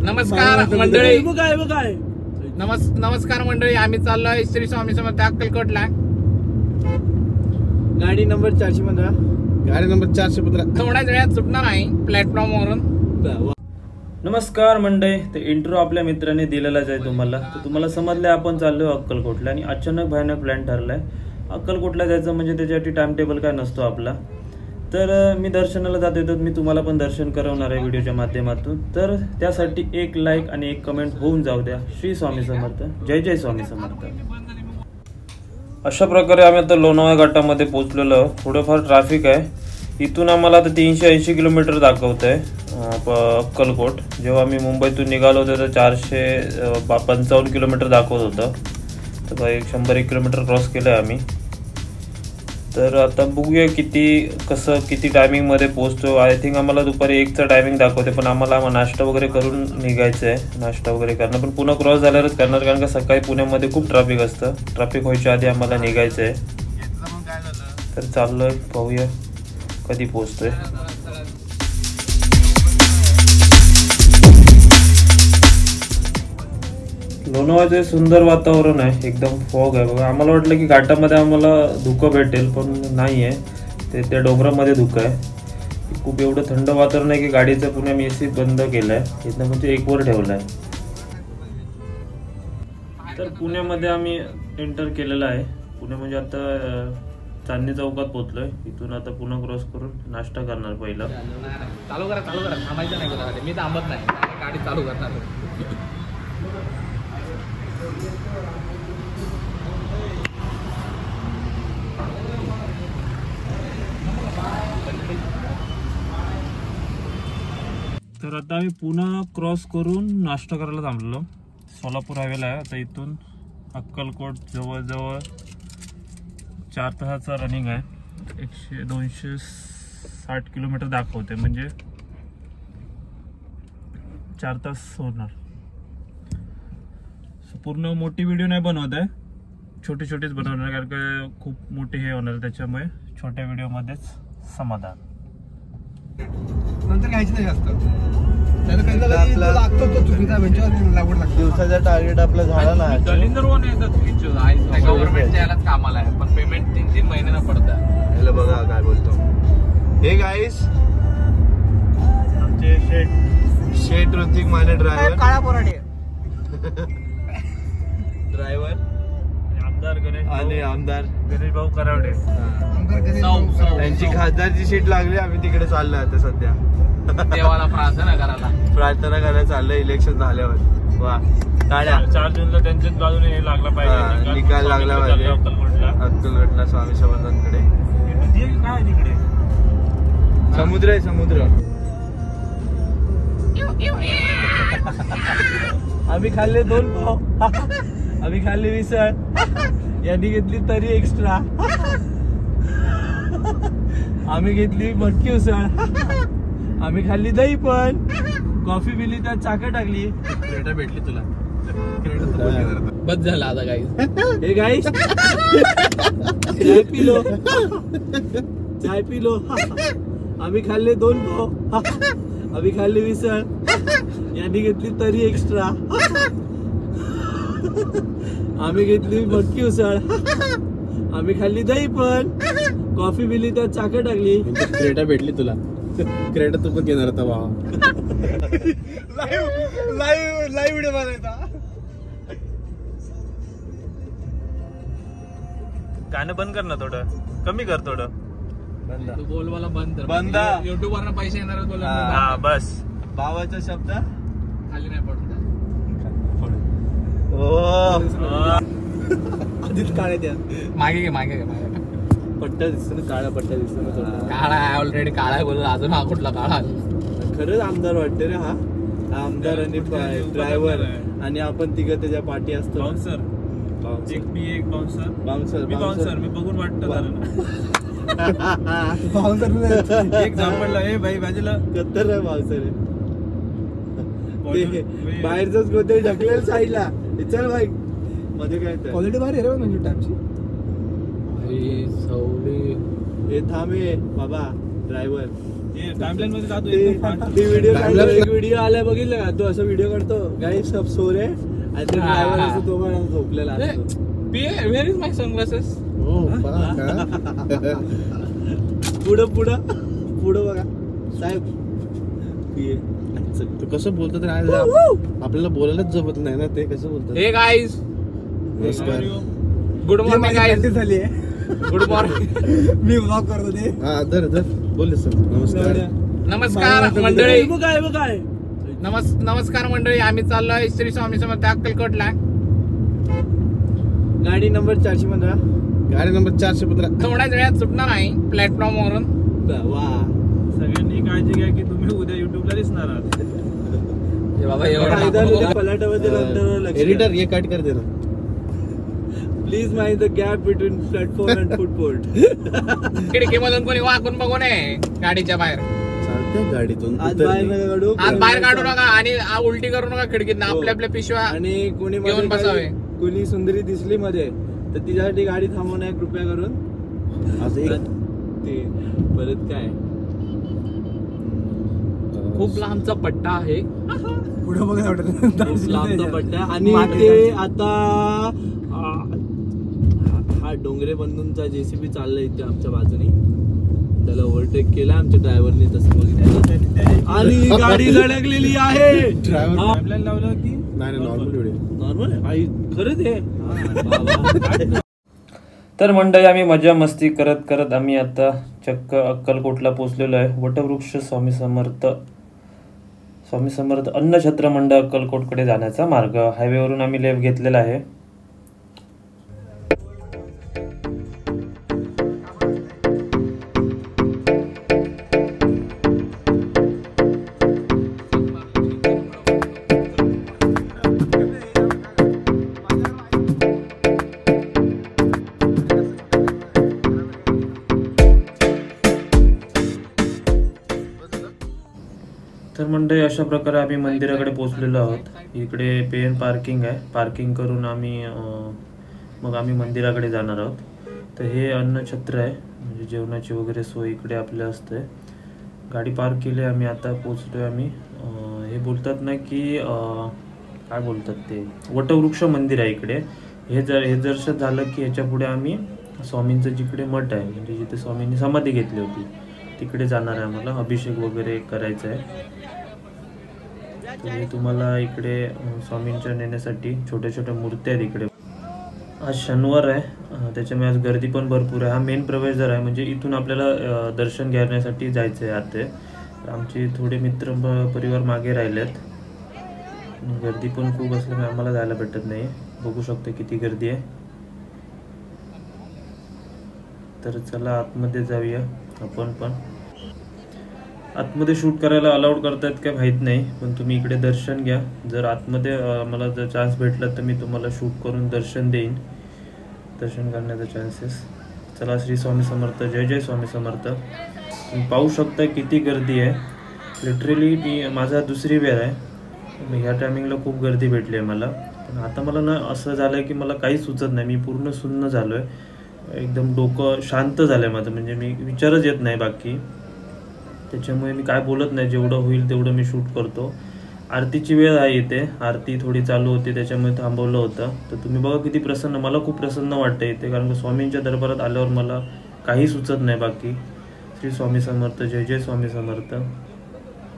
नमस्कार मंडळी, नमस्कार मंडळी. आम्ही चाललोय श्री स्वामी समर्थ अक्कलकोटला. गाडी नंबर 415. गाडी नंबर 415 थोड्याच वेळात सुटणार आहे प्लॅटफॉर्म वरून. नमस्कार मंडळी. ते इंट्रो आपल्या मित्राने दिलेलाच आहे तुम्हाला. तर तुम्हाला समजलं आपण चाललोय अक्कलकोटला आणि अचानक भयानक प्लॅन ठरलाय. अक्कलकोटला जायचं म्हणजे त्याच्यासाठी टाइम टेबल काय नसतो आपला. तर मी दर्शनाला जात येतो, मी तुम्हाला पण दर्शन करवणार आहे व्हिडिओच्या माध्यमातून. तर त्यासाठी एक लाईक आणि एक कमेंट होऊन जाऊ द्या. श्री स्वामी समर्थ. जय जय स्वामी समर्थ. अशा प्रकारे आम्ही आता लोणावळा घाटामध्ये पोहोचलेलो. थोडंफार ट्रॅफिक आहे. इथून आम्हाला आता 380 किलोमीटर दाखवत आहे अक्कलकोट. जेव्हा आम्ही मुंबईतून निघालो होतो तर 455 किलोमीटर दाखवत होतं. तर 101 किलोमीटर क्रॉस केलं आहे आम्ही. तर आता बघूया किती टायमिंगमध्ये पोहोचतो. आय थिंक आम्हाला दुपारी 1चा टायमिंग दाखवते, पण आम्हाला नाश्ता वगैरे करून निघायचं आहे. नाश्ता वगैरे करणं पण पुन्हा क्रॉस झाल्यावरच करणार, कारण का सकाळी पुण्यामध्ये खूप ट्रॅफिक असतं. ट्रॅफिक व्हायच्या आधी आम्हाला निघायचं आहे. तर चाललोय, पाहूया कधी पोहोचतोय. लोणावळ्याचे सुंदर वातावरण आहे, एकदम फॉग आहे बघा. आम्हाला वाटलं की घाटामध्ये आम्हाला धुकं भेटेल, पण नाही आहे. ते त्या डोंगरामध्ये धुकं आहे. खूप एवढं थंड वातावरण आहे की गाडीचं पुन्हा मी AC बंद केलं आहे. इथं म्हणजे 1वर ठेवलं आहे. तर पुण्यामध्ये आम्ही एंटर केलेलं आहे. पुणे म्हणजे आता चांदणी चौकात पोहोचलोय. इथून आता पुन्हा क्रॉस करून नाश्ता करणार पहिला. चालू करा थांबायचं नाही बघा. मी थांबत नाही, गाडी चालू करणार. तर आता आम्ही पुन्हा क्रॉस करून नाश्ता करायला थांबलो. सोलापूर हायवेला आहे. आता इथून अक्कलकोट जवळजवळ 4 तासाचा रनिंग आहे. 260 किलोमीटर दाखवते, म्हणजे 4 तास होणार. पूर्ण मोठी व्हिडिओ नाही बनवत आहे, छोटीच बनवणार, कारण का खूप मोठी हे होणार. त्याच्यामुळे छोट्या व्हिडिओमध्येच समाधान. नंतर घ्यायचं नाही जास्त. दिवसाचा टार्गेट आपला झाला ना. गव्हर्नमेंटच्या यालाच कामाला आहे, पण पेमेंट 3-3 महिन्यानं पडतं. बघा काय बोलतो. हे गाईस आमचे शेठ ऋतिक माने ड्रायव्हर, काळा पोराडे ड्रायव्हर आमदार गणेश आणि आमदार गणेश भाऊ करावडे. त्यांची खासदारची सीट लागली. आम्ही तिकडे चाललोय आता सध्या देवाला प्रार्थना करायला चाललंय इलेक्शन झाल्यावर. वा, 4 जूनला त्यांच्याच बाजूने हे लागला पाहिजे, निकाल लागला पाहिजे अक्कलकोटला स्वामी समर्थांकडे. काय तिकडे समुद्र आहे, समुद्र. आम्ही खाल्ले 2 पाव. आम्ही खाल्ले मिसळ. यांनी घेतली तरी एक्स्ट्रा. आम्ही घेतली मटकी उसळ. आम्ही खाल्ली दही पण. कॉफी पिली, त्यात साखर टाकली. क्रेटा भेटली तुला. बस झाला आता गाईस. हे गाईस चाय पिलो. आम्ही खाल्ले 2 पाव. आम्ही खाल्ली मिसळ. यांनी घेतली तरी एक्स्ट्रा. आम्ही घेतली मटकी उसळ. आम्ही खाल्ली दही पण. कॉफी पिली, त्यात साखर टाकली. क्रेटा भेटली तुला. क्रेटा तू पण घेणार होता भावा. लाईव्ह व्हिडिओ बनायचा. गाणं बंद कर ना, थोडं कमी कर. थोडं तू बोलवाला बंद बंद. युट्यूब वरनं पैसे येणार बोल. हा बस. भावाचा शब्द खाली नाही पडत. आधीच काळे द्या. मागे घे पट्टा दिसतो ना, काळा पट्टा दिसतो ना. काळा आहे ऑलरेडी. काळा आहे बोलत, अजून हा कुठला काळा. खरंच आमदार वाटते रे हा. आमदार आणि ड्रायव्हर आणि आपण तिघं त्याच्या पाठी असतो. बाउन्सर. एक बाउन्सर. मी बघून वाटतं झालं ना. बाउन्सर एक झापडला. ए भाई बाजूला. कत्तर आहे बाउन्सर. ते बाहेरच कोणते ढकलेल साईडला. चल भाई मध्ये काय क्वालिटी भारी आहे रे म्हणजे टाइमची. हे थांबे बाबा ड्रायव्हर टाइमलाईन मध्ये जातो. व्हिडिओ आलाय बघितलं का तो असं व्हिडिओ काढतो गाईस सब सो रे आणि ते ड्रायव्हर असं तो पण झोपलेला असतो. Where is my sunglasses? पुढं बघा साहेब. तू कसं बोलतो ते आपल्याला बोलायलाच जमत नाही ना. ते कसं बोलतो. Hey guys, नमस्कार. Good morning guys. झाली गुड मॉर्निंग. मी व्लॉग करतो ते. हा दर बोल सर. नमस्कार. नमस्कार मंडळी. काय नमस्कार मंडळी. आम्ही चाललोय श्री स्वामी समर्थ अक्कलकोटला. गाडी नंबर 415. गाडी नंबर 415. थोड्याच वेळात सुटणार आहे प्लॅटफॉर्म वरून. वा सगळ्यांनी काळजी घ्या की तुम्ही उद्या युट्यूबला दिसणार आहात. बाबा एवढा पलाटामध्ये एडिटर ये कट कर दे ना. Please mind the gap between platform and footboard. खिडकीमधून कोणी वाकून बघू नये गाडीच्या बाहेर. चालते गाडीतून आज बाहेर काढू नका आणि उलटी करू नका खिडकीत. आपल्या पिशव्या आणि कोणी घेऊन बसावे. कोणी सुंदरी दिसली मध्ये तर तिच्यासाठी गाडी थांबवण्या कृपया करून. आज एक ते परत काय खूप लांबचा पट्टा आहे. पुढे बघा लांबचा पट्टा. आणि ते आता हा डोंगरे बंधूंचा जेसीबी चाललाय इथे आमच्या बाजूने. त्याला ओव्हरटेक केला आमच्या ड्रायव्हरने तसं बघितलं आणि गाडी धडकलेली आहे. ड्रायव्हर लावलं की नाही नॉर्मल व्हिडिओ. नॉर्मल आहे खरंच आहे. तर मंडळी आम्ही मजा मस्ती करत करत आम्ही आता चक्क अक्कलकोटला पोहोचलेलो आहे. वटवृक्ष स्वामी समर्थ अन्नछत्र मंडळ अक्कलकोटकडे जाण्याचा मार्ग. हायवेवरून आम्ही लेफ्ट घेतलेला आहे. तर मंडळी अशा प्रकारे आम्ही मंदिराकडे पोहोचलेलो आहोत. इकडे पेन पार्किंग आहे. पार्किंग करून मग आम्ही मंदिराकडे जाणार आहोत. तर हे अन्नछत्र आहे म्हणजे जेवणाची वगैरे सोय इकडे आपल्या असते. गाडी पार्क केली. आम्ही आता पोचलोय. आम्ही हे बोलतात ना की काय बोलतात ते वटवृक्ष मंदिर आहे इकडे. हे दर्शन झालं की ह्याच्या पुढे आम्ही स्वामींचं जिकडे मठ आहे म्हणजे जिथे स्वामींनी समाधी घेतली होती तिकडे जाणार आहे. आम्हाला अभिषेक वगैरे करायचा आहे. तर तुम्हाला इकडे स्वामींच्या नेण्यासाठी छोट्या छोट्या मूर्त्या आहेत इकडे. आज शनिवार आहे त्याच्यामुळे आज गर्दी पण भरपूर आहे. हा मेन प्रवेशद्वार आहे म्हणजे इथून आपल्याला दर्शन घेण्यासाठी जायचं आहे आते. आमचे थोडे मित्र परिवार मागे राहिलेत. गर्दी पण खूप असल्यामुळे आम्हाला जायला भेटत नाही. बघू शकतो किती गर्दी आहे. तर चला आतमध्ये जाऊया आपण पण. आतमध्ये शूट करायला अलाउड करतायत काय माहीत नाही पण तुम्ही इकडे दर्शन घ्या. जर आतमध्ये मला जर चान्स भेटला तर मी तुम्हाला शूट करून दर्शन देईन. दर्शन करण्याचा चान्सेस. चला श्री स्वामी समर्थ. जय जय स्वामी समर्थ. तुम्ही पाहू शकता किती गर्दी आहे. लिटरली माझा दुसरी वेळ आहे. ह्या टायमिंगला खूप गर्दी भेटली आहे मला. पण आता मला ना असं झालं आहे की मला काहीच सुचत नाही. मी पूर्ण सुन्न झालो आहे. एकदम डोकं शांत झालं आहे माझं म्हणजे मी विचारच येत नाही बाकी. त्याच्यामुळे मी काय बोलत नाही. जेवढं होईल तेवढं मी शूट करतो. आरतीची वेळ आहे इथे. आरती थोडी चालू होती त्याच्यामुळे थांबवलं होतं. तर तुम्ही बघा किती प्रसन्न. मला खूप प्रसन्न वाटतं इथे कारण की स्वामींच्या दरबारात आल्यावर मला काही सुचत नाही बाकी. श्री स्वामी समर्थ. जय जय स्वामी समर्थ.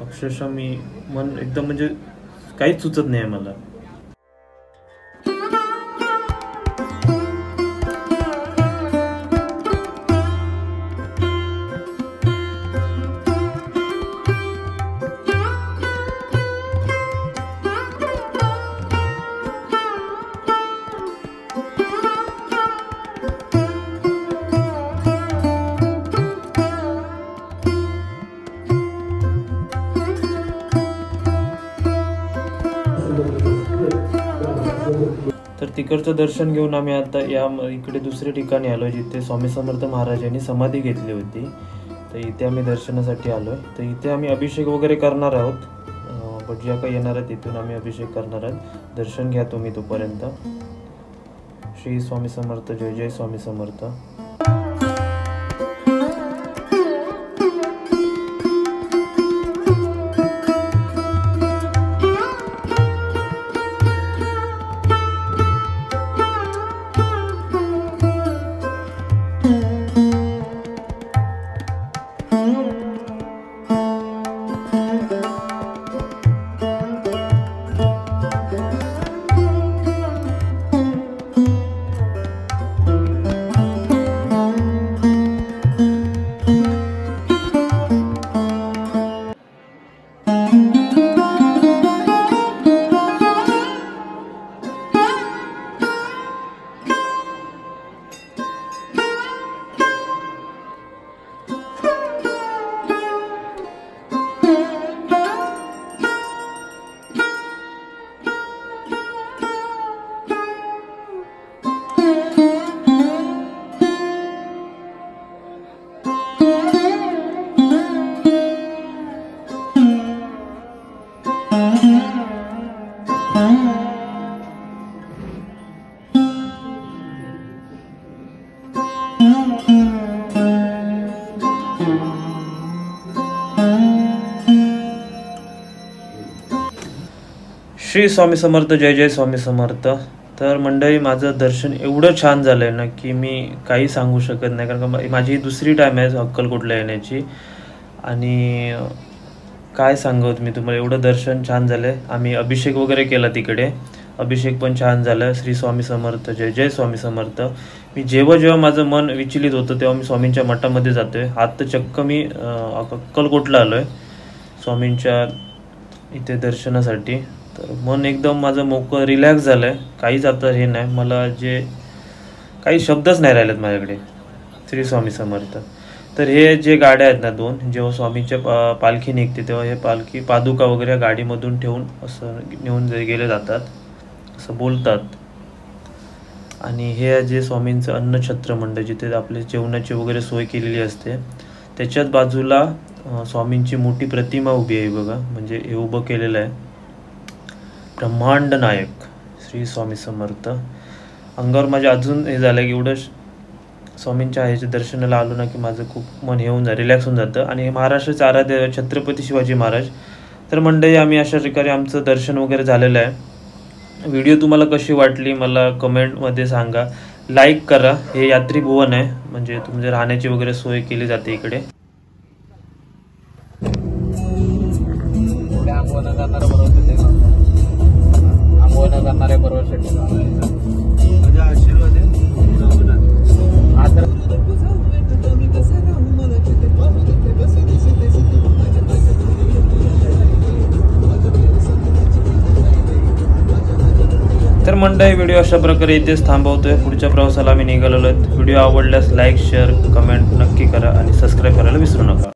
अक्षरशः मी मन एकदम म्हणजे काहीच सुचत नाही आहे मला. तर तिकडचं दर्शन घेऊन आम्ही आता इकडे दुसऱ्या ठिकाणी आलो जिथे स्वामी समर्थ महाराजांनी समाधी घेतली होती. तर इथे आम्ही दर्शनासाठी आलो आहे. तर इथे आम्ही अभिषेक वगैरे करणार आहोत. दाखवतो. ज्या काही येणार आहे तिथून आम्ही अभिषेक करणार आहोत. दर्शन घ्या तुम्ही तोपर्यंत. श्री स्वामी समर्थ. जय जय स्वामी समर्थ. श्री स्वामी समर्थ. जय जय स्वामी समर्थ. तर मंडळी, माझं दर्शन एवढं छान झालं आहे ना की मी काही सांगू शकत नाही, कारण का माझी दुसरी टाईम आहे अक्कलकोटला येण्याची. आणि काय सांगत मी तुम्हाला, एवढं दर्शन छान झालं आहे. आम्ही अभिषेक वगैरे केला तिकडे, अभिषेक पण छान झालं. श्री स्वामी समर्थ. जय जय स्वामी समर्थ. मी जेव्हा माझं मन विचलित होतं तेव्हा मी स्वामींच्या मठामध्ये जातो आहे. आता चक्क मी अक्कलकोटला आलो आहे स्वामींच्या इथे दर्शनासाठी. तर मन एकदम माझं मोकळं रिलॅक्स झालं आहे. काहीच आता हे नाही, मला जे काही शब्दच नाही राहिलेत माझ्याकडे. श्री स्वामी समर्थ. तर हे जे गाड्या आहेत ना दोन, जेव्हा स्वामीच्या पालखी निघते तेव्हा हे पालखी पादुका वगैरे गाडीमधून ठेवून असं नेऊन गेले जातात असं बोलतात. आणि हे जे स्वामींचं अन्नछत्र मंडळ, जिथे आपले जेवणाची वगैरे सोय केलेली असते, त्याच्याच बाजूला स्वामींची मोठी प्रतिमा उभी आहे बघा. म्हणजे हे उभं केलेलं आहे ब्रह्मांड नायक श्री स्वामी समर्थ. अंगावर माझ्या अजून हे झालं की एवढं स्वामींच्या ह्याच्या दर्शनाला आलो ना की माझं खूप मन हे होऊन रिलॅक्स होऊन जातं. आणि हे महाराष्ट्राचे आराध्य छत्रपती शिवाजी महाराज. तर मंडळी, आम्ही अशा प्रकारे आमचं दर्शन वगैरे झालेलं आहे. व्हिडिओ तुम्हाला कशी वाटली मला कमेंटमध्ये सांगा. लाईक करा. हे यात्री भुवन आहे, म्हणजे तुमचे राहण्याची वगैरे सोय केली जाते इकडे. करणारे बरोबर शेट माझा आशीर्वाद आहे. तर मंडळी, व्हिडिओ अशा प्रकारे इथेच थांबवतोय. पुढच्या प्रवासाला आम्ही निघालेलो आहेत. व्हिडिओ आवडल्यास लाईक, शेअर, कमेंट नक्की करा आणि सबस्क्राईब करायला विसरू नका.